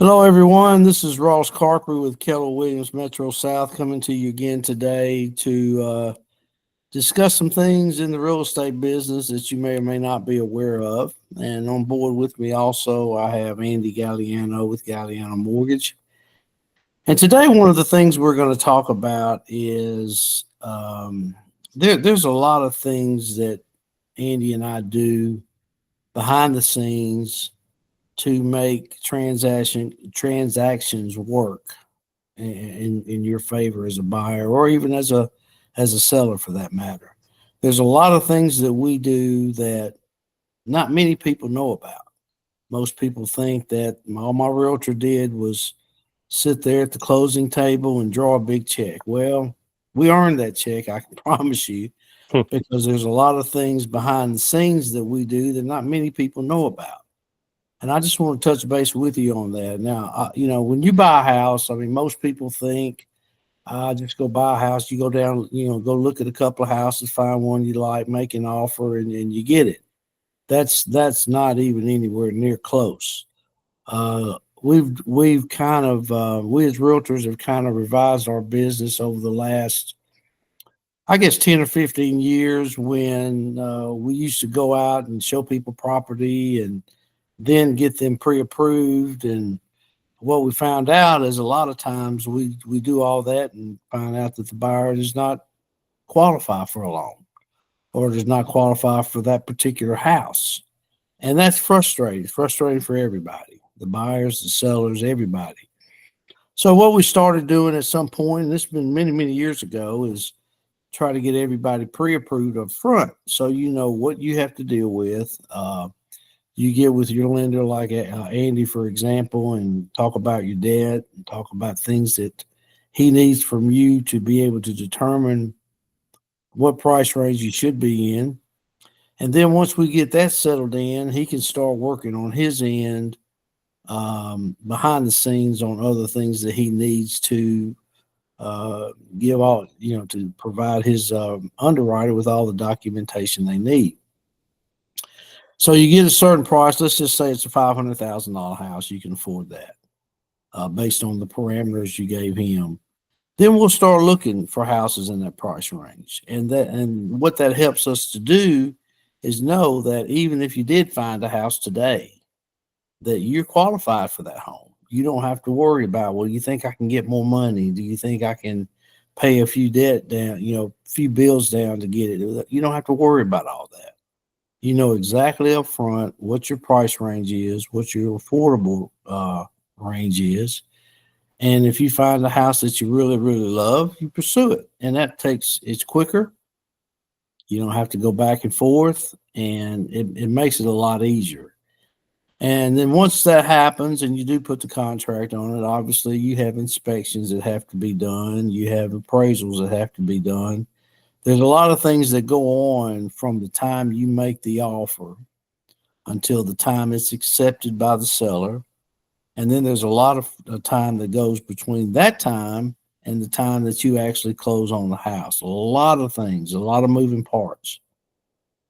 Hello, everyone. This is Ross Carpri with Keller Williams Metro South coming to you again today to discuss some things in the real estate business that you may or may not be aware of. And on board with me also, I have Andy Gagliano with Gagliano Mortgage. And today, one of the things we're going to talk about is there's a lot of things that Andy and I do behind the scenes to make transactions work in your favor as a buyer or even as a seller for that matter. There's a lot of things that we do that not many people know about. Most people think that all my realtor did was sit there at the closing table and draw a big check. Well, we earned that check, I can promise you, because there's a lot of things behind the scenes that we do that not many people know about. And I just want to touch base with you on that. Now, when you buy a house, I mean, most people think, just go buy a house. You go down, go look at a couple of houses, find one you like, make an offer, and you get it. That's not even anywhere near close. We've kind of we as realtors have kind of revised our business over the last, I guess, 10 or 15 years when we used to go out and show people property and then get them pre-approved. And what we found out is a lot of times we do all that and find out that the buyer does not qualify for a loan or does not qualify for that particular house. And that's frustrating for everybody, the buyers, the sellers, everybody. So what we started doing at some point, and this has been many, many years ago, is try to get everybody pre-approved up front so you know what you have to deal with. You get with your lender like Andy, for example, and talk about your debt and talk about things that he needs from you to be able to determine what price range you should be in. And then once we get that settled in, he can start working on his end behind the scenes on other things that he needs to to provide his underwriter with all the documentation they need. So you get a certain price. Let's just say it's a $500,000 house. You can afford that based on the parameters you gave him. Then we'll start looking for houses in that price range. And what that helps us to do is know that even if you did find a house today, that you're qualified for that home. You don't have to worry about, well, you think I can get more money? Do you think I can pay a few debt down, a few bills down to get it? You don't have to worry about all that. You know exactly up front what your price range is, what your affordable range is. And if you find a house that you really, really love, you pursue it. And it's quicker. You don't have to go back and forth, and it makes it a lot easier. And then once that happens and you do put the contract on it, obviously you have inspections that have to be done. You have appraisals that have to be done. There's a lot of things that go on from the time you make the offer until the time it's accepted by the seller. And then there's a lot of time that goes between that time and the time that you actually close on the house. A lot of things, a lot of moving parts.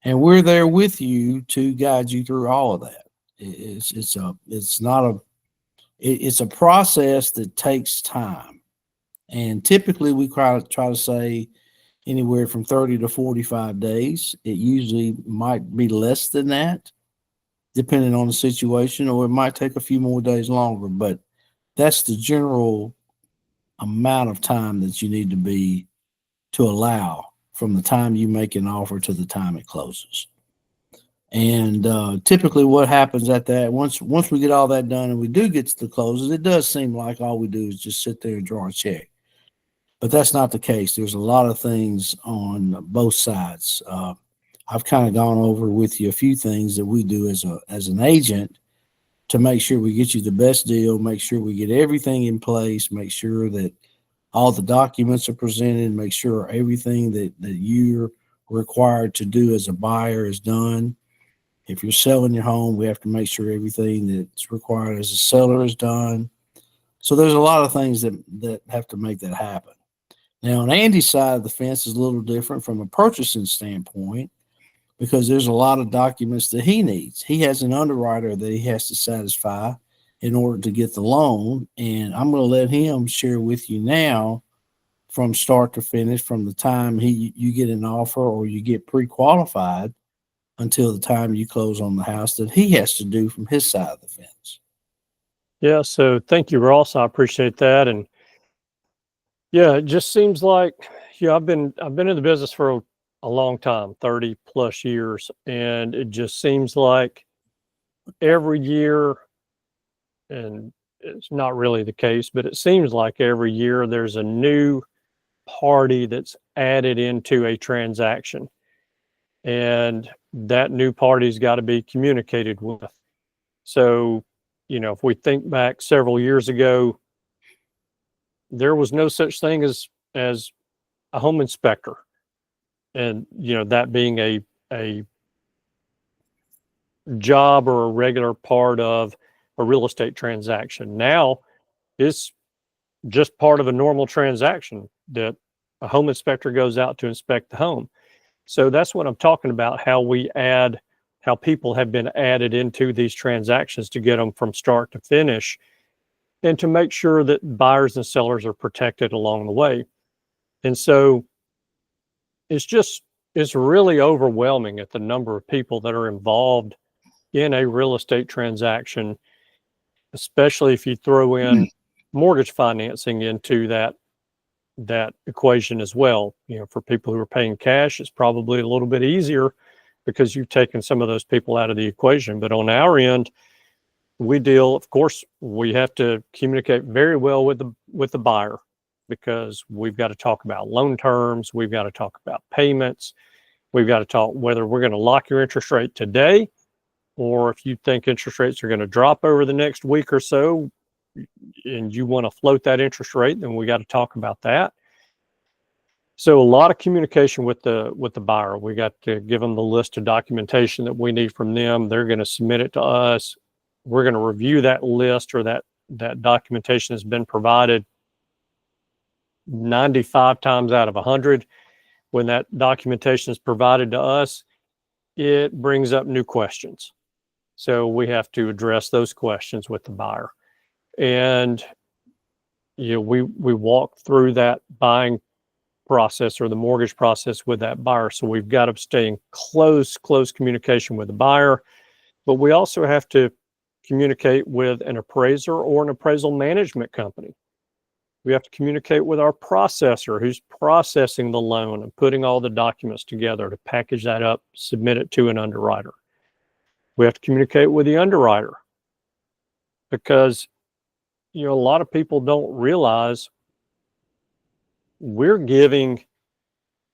And we're there with you to guide you through all of that. It's a process that takes time. And typically we try to say anywhere from 30 to 45 days. It usually might be less than that, depending on the situation, or it might take a few more days longer. But that's the general amount of time that you need to allow from the time you make an offer to the time it closes. And typically what happens at that, once we get all that done and we do get to the closes, it does seem like all we do is just sit there and draw a check. But that's not the case. There's a lot of things on both sides. I've kind of gone over with you a few things that we do as an agent to make sure we get you the best deal, make sure we get everything in place, make sure that all the documents are presented, make sure everything that you're required to do as a buyer is done. If you're selling your home, we have to make sure everything that's required as a seller is done. So there's a lot of things that have to make that happen. Now, on Andy's side of the fence is a little different from a purchasing standpoint because there's a lot of documents that he needs. He has an underwriter that he has to satisfy. in order to get the loan. And I'm going to let him share with you now from start to finish, from the time you get an offer or you get pre-qualified until the time you close on the house, that he has to do from his side of the fence. Yeah, so thank you, Ross. I appreciate that. And yeah, it just seems like, I've been in the business for a long time, 30 plus years, and it just seems like every year, and it's not really the case, but it seems like every year there's a new party that's added into a transaction, and that new party's got to be communicated with. So, if we think back several years ago, there was no such thing as a home inspector, and that being a job or a regular part of a real estate transaction. Now it's just part of a normal transaction that a home inspector goes out to inspect the home. So that's what I'm talking about, how people have been added into these transactions to get them from start to finish, and to make sure that buyers and sellers are protected along the way. And so it's really overwhelming at the number of people that are involved in a real estate transaction, especially if you throw in mortgage financing into that equation as well. For people who are paying cash, it's probably a little bit easier because you've taken some of those people out of the equation. But on our end, of course, we have to communicate very well with the buyer, because we've got to talk about loan terms, we've got to talk about payments, we've got to talk whether we're going to lock your interest rate today, or if you think interest rates are going to drop over the next week or so and you want to float that interest rate, then we got to talk about that. So a lot of communication with the buyer. We got to give them the list of documentation that we need from them. They're going to submit it to us. We're going to review that list, or that documentation has been provided 95 times out of 100. When that documentation is provided to us, it brings up new questions. So we have to address those questions with the buyer. And we walk through that buying process or the mortgage process with that buyer. So we've got to stay in close communication with the buyer, but we also have to communicate with an appraiser or an appraisal management company. We have to communicate with our processor who's processing the loan and putting all the documents together to package that up, submit it to an underwriter. We have to communicate with the underwriter, because a lot of people don't realize we're giving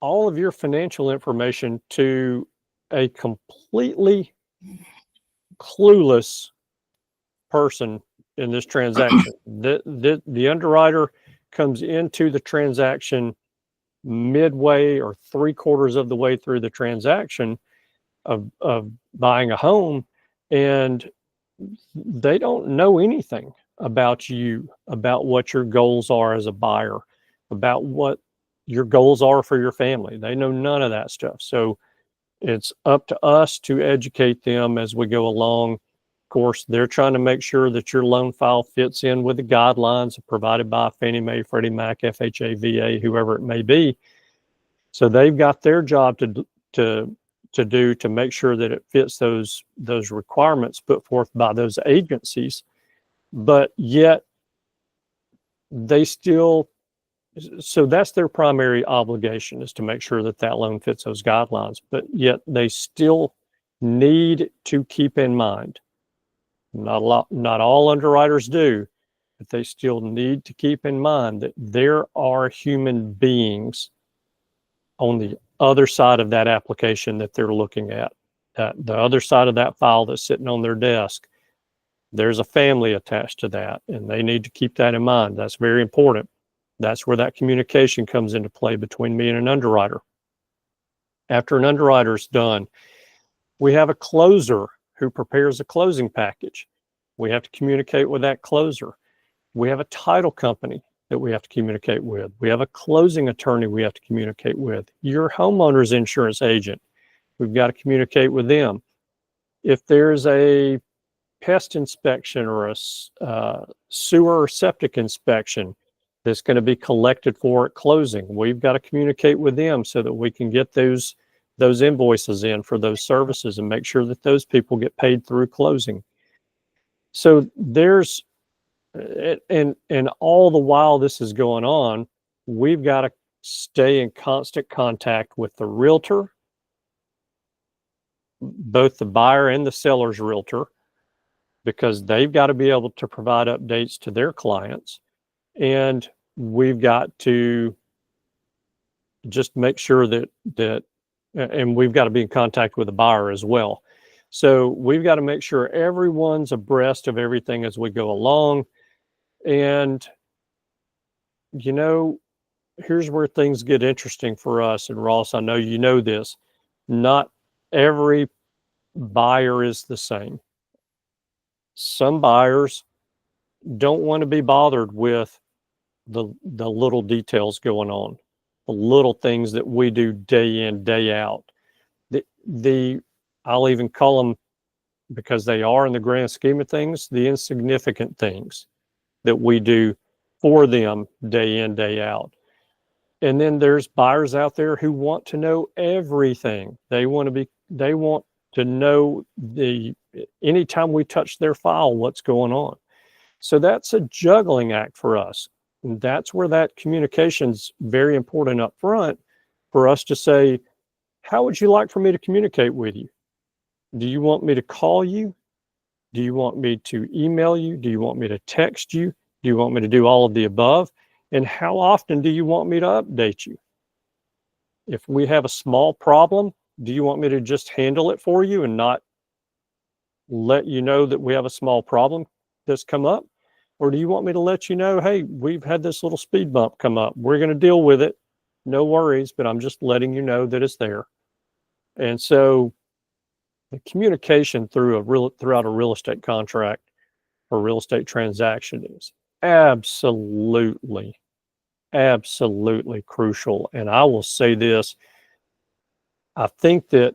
all of your financial information to a completely clueless person in this transaction. The underwriter comes into the transaction midway or 3/4 of the way through the transaction of buying a home, and they don't know anything about you, about what your goals are as a buyer, about what your goals are for your family. They know none of that stuff. So it's up to us to educate them as we go along. Of course, they're trying to make sure that your loan file fits in with the guidelines provided by Fannie Mae, Freddie Mac, FHA, VA, whoever it may be. So they've got their job to do to make sure that it fits those requirements put forth by those agencies. But yet so that's their primary obligation, is to make sure that loan fits those guidelines. But yet they still need to keep in mind, not all underwriters do, but they still need to keep in mind that there are human beings on the other side of that application that they're looking at, the other side of that file that's sitting on their desk. There's a family attached to that, and they need to keep that in mind. That's very important. That's where that communication comes into play between me and an underwriter. After an underwriter's done, we have a closer who prepares a closing package. We have to communicate with that closer. We have a title company that we have to communicate with. We have a closing attorney we have to communicate with. Your homeowner's insurance agent, we've got to communicate with them. If there's a pest inspection or a sewer or septic inspection that's going to be collected for at closing. We've got to communicate with them so that we can get those invoices in for those services and make sure that those people get paid through closing. So there's, and all the while this is going on, we've got to stay in constant contact with the realtor, both the buyer and the seller's realtor, because they've got to be able to provide updates to their clients. And we've got to just make sure that and we've got to be in contact with the buyer as well. So we've got to make sure everyone's abreast of everything as we go along. And, you know, here's where things get interesting for us. And Ross, I know you know this, not every buyer is the same. Some buyers don't want to be bothered with the little details going on, the little things that we do day in, day out. I'll even call them, because they are in the grand scheme of things, the insignificant things that we do for them day in, day out. And then there's buyers out there who want to know everything. They want to know anytime we touch their file, what's going on. So that's a juggling act for us. And that's where that communication's very important up front, for us to say, how would you like for me to communicate with you? Do you want me to call you? Do you want me to email you? Do you want me to text you? Do you want me to do all of the above? And how often do you want me to update you? If we have a small problem, do you want me to just handle it for you and not let you know that we have a small problem that's come up? Or do you want me to let you know, hey, we've had this little speed bump come up. We're going to deal with it. No worries, but I'm just letting you know that it's there. And so the communication throughout a real estate contract or real estate transaction is absolutely crucial. And I will say this, I think that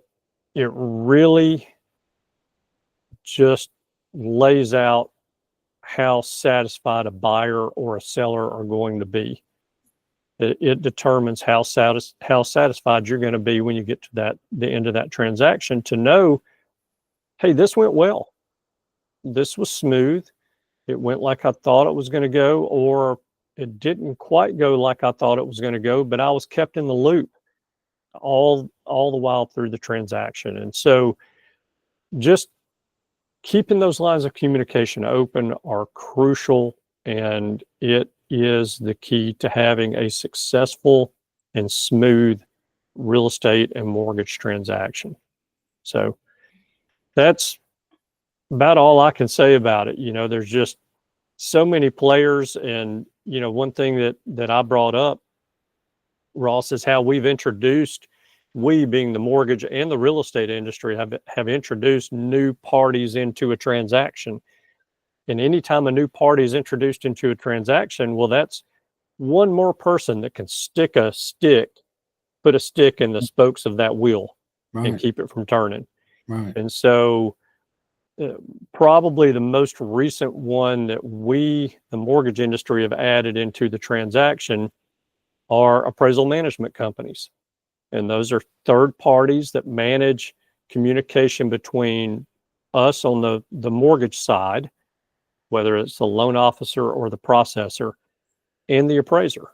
it really just lays out how satisfied a buyer or a seller are going to be. It determines how satisfied you're going to be when you get to the end of that transaction, to know, hey, this went well. This was smooth. It went like I thought it was going to go, or it didn't quite go like I thought it was going to go, but I was kept in the loop all the while through the transaction. And so just keeping those lines of communication open are crucial, and it is the key to having a successful and smooth real estate and mortgage transaction. So that's about all I can say about it. You know, there's just so many players. And, you know, one thing that I brought up, Ross, is how we being the mortgage and the real estate industry have introduced new parties into a transaction. And anytime a new party is introduced into a transaction, well, that's one more person that can put a stick in the spokes of that wheel, right, and keep it from turning. Right. And so probably the most recent one that the mortgage industry, have added into the transaction are appraisal management companies. And those are third parties that manage communication between us on the mortgage side, whether it's the loan officer or the processor, and the appraiser.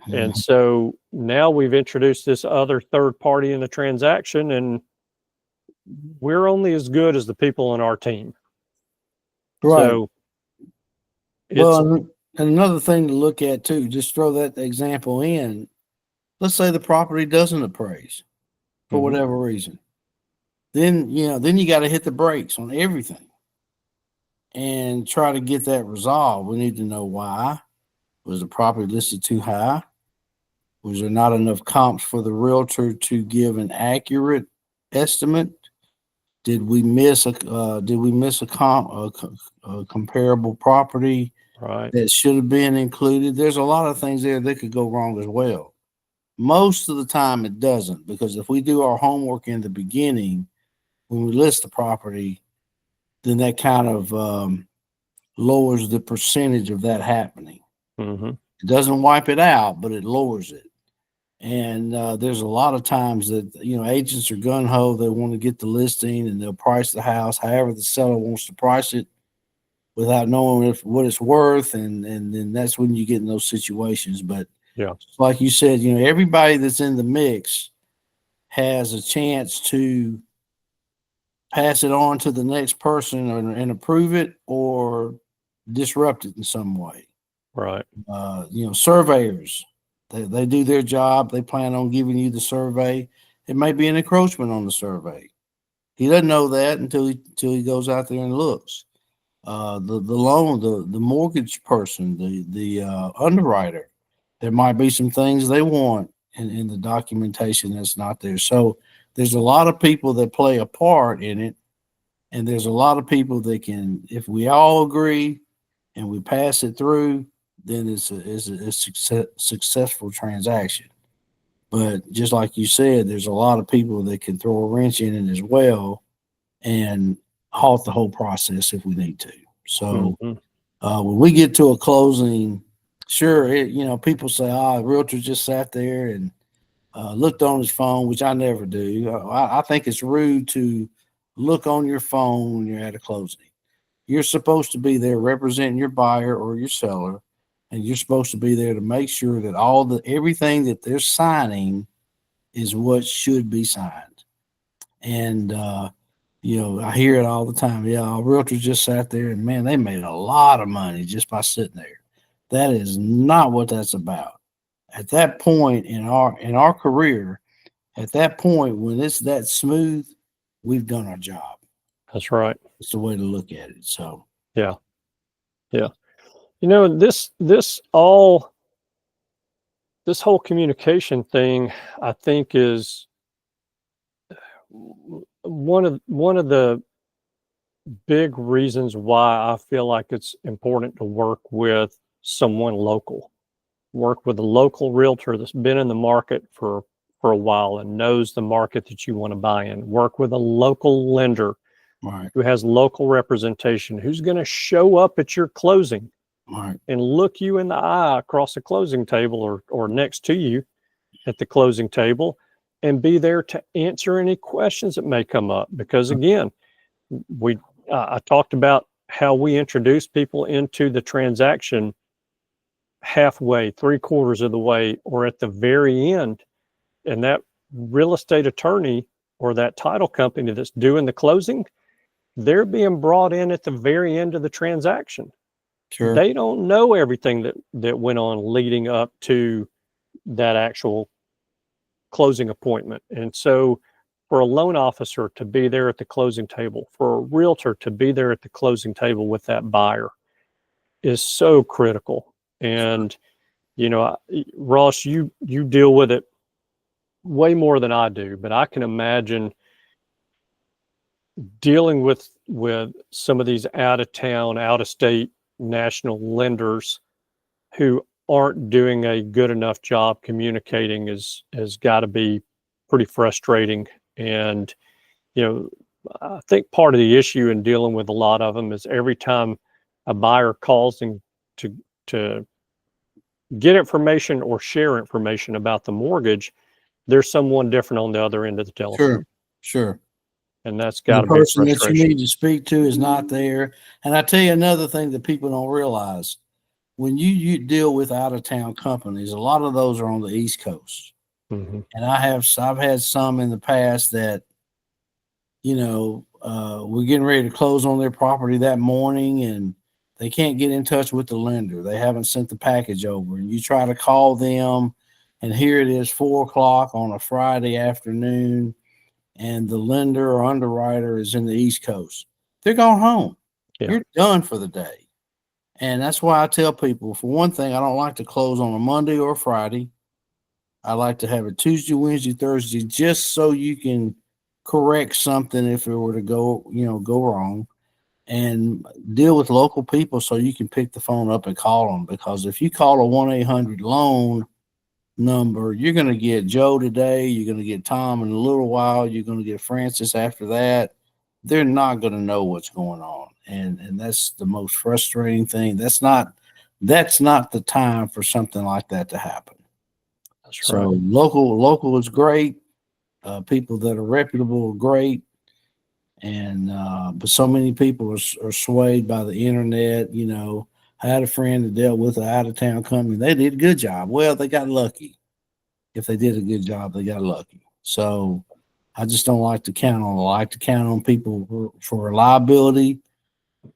Mm-hmm. And so now we've introduced this other third party in the transaction, and we're only as good as the people on our team. Right. So and another thing to look at too, just throw that example in. Let's say the property doesn't appraise for mm-hmm. whatever reason. Then you got to hit the brakes on everything and try to get that resolved. We need to know why. Was the property listed too high? Was there not enough comps for the realtor to give an accurate estimate? Did we miss a comparable property, right, that should have been included? There's a lot of things there that could go wrong as well. Most of the time it doesn't, because if we do our homework in the beginning, when we list the property, then that kind of lowers the percentage of that happening. Mm-hmm. It doesn't wipe it out, but it lowers it. And there's a lot of times that, agents are gun ho. They want to get the listing and they'll price the house however the seller wants to price it without knowing what it's worth. And then that's when you get in those situations. But yeah, like you said, everybody that's in the mix has a chance to pass it on to the next person and approve it or disrupt it in some way. right. Surveyors, they do their job. They plan on giving you the survey. It may be an encroachment on the survey. He doesn't know that until he goes out there and looks. The mortgage person, the underwriter, there might be some things they want in the documentation that's not there. So there's a lot of people that play a part in it, and there's a lot of people that can, if we all agree and we pass it through, then it's a successful transaction. But just like you said, there's a lot of people that can throw a wrench in it as well and halt the whole process if we need to. So when we get to a closing, sure, people say, the realtor just sat there and looked on his phone, which I never do. I think it's rude to look on your phone when you're at a closing. You're supposed to be there representing your buyer or your seller, and you're supposed to be there to make sure that everything that they're signing is what should be signed. And I hear it all the time. Yeah, our realtor just sat there, and man, they made a lot of money just by sitting there. That is not what that's about. At that point in our career, at that point when it's that smooth, we've done our job. That's right. It's the way to look at it. So yeah. This whole communication thing, I think, is one of the big reasons why I feel like it's important to work with someone local. Work with a local realtor that's been in the market for a while and knows the market that you want to buy in. Work with a local lender who has local representation, who's going to show up at your closing and look you in the eye across the closing table or next to you at the closing table and be there to answer any questions that may come up. Because again, I talked about how we introduce people into the transaction halfway, 3/4 of the way, or at the very end. And that real estate attorney or that title company that's doing the closing, they're being brought in at the very end of the transaction. Sure. They don't know everything that went on leading up to that actual closing appointment. And so for a loan officer to be there at the closing table, for a realtor to be there at the closing table with that buyer is so critical. And, Ross, you deal with it way more than I do, but I can imagine dealing with some of these out of town, out of state national lenders who aren't doing a good enough job communicating has got to be pretty frustrating. And, I think part of the issue in dealing with a lot of them is every time a buyer calls and to get information or share information about the mortgage, there's someone different on the other end of the telephone. Sure. And that's got to be frustration. The person that you need to speak to is not there. And I tell you another thing that people don't realize. When you deal with out-of-town companies, a lot of those are on the East Coast. And I've had some in the past that, we're getting ready to close on their property that morning and they can't get in touch with the lender. They haven't sent the package over. And you try to call them, and here it is 4:00 on a Friday afternoon, and the lender or underwriter is in the East Coast. They're going home. Yeah. You're done for the day. And that's why I tell people, for one thing, I don't like to close on a Monday or a Friday. I like to have it Tuesday, Wednesday, Thursday, just so you can correct something if it were to go wrong, and deal with local people so you can pick the phone up and call them. Because if you call a 1-800-LOAN number, you're going to get Joe today, you're going to get Tom in a little while, you're going to get Francis after that. they're not going to know what's going on. And that's the most frustrating thing. That's not the time for something like that to happen. That's So right. local is great. People that are reputable are great. And but so many people are swayed by the internet. You know, I had a friend that dealt with an out of town company. They did a good job. Well, they got lucky. If they did a good job, they got lucky. So I just don't like to count on. I like to count on people for reliability,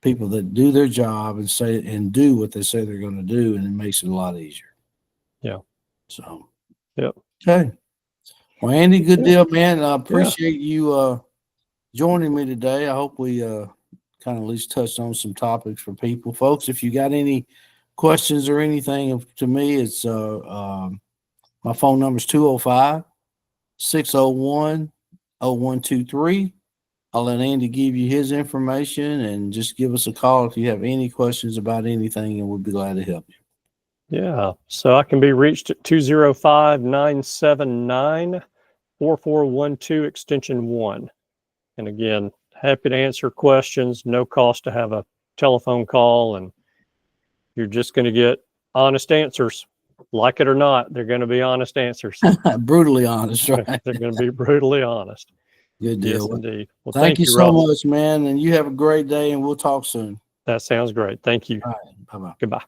people that do their job and say and do what they say they're going to do, and it makes it a lot easier. Yeah. So. Yep. Okay. Well, Andy, good Yeah. deal, man. I appreciate you joining me today. I hope we kind of at least touched on some topics for people. Folks, if you got any questions or anything to me, it's my phone number is 205-601-0123. I'll let Andy give you his information and just give us a call if you have any questions about anything, and we'll be glad to help you. Yeah. So I can be reached at 205-979-4412 extension 1. And again, happy to answer questions, no cost to have a telephone call, and you're just going to get honest answers. Like it or not, they're going to be honest answers. Brutally honest, right? They're going to be brutally honest. Good deal. Yes, indeed. Well, Thank you so Ross. much, man. And you have a great day, and we'll talk soon. That sounds great. Thank you. All right. Bye-bye. Goodbye.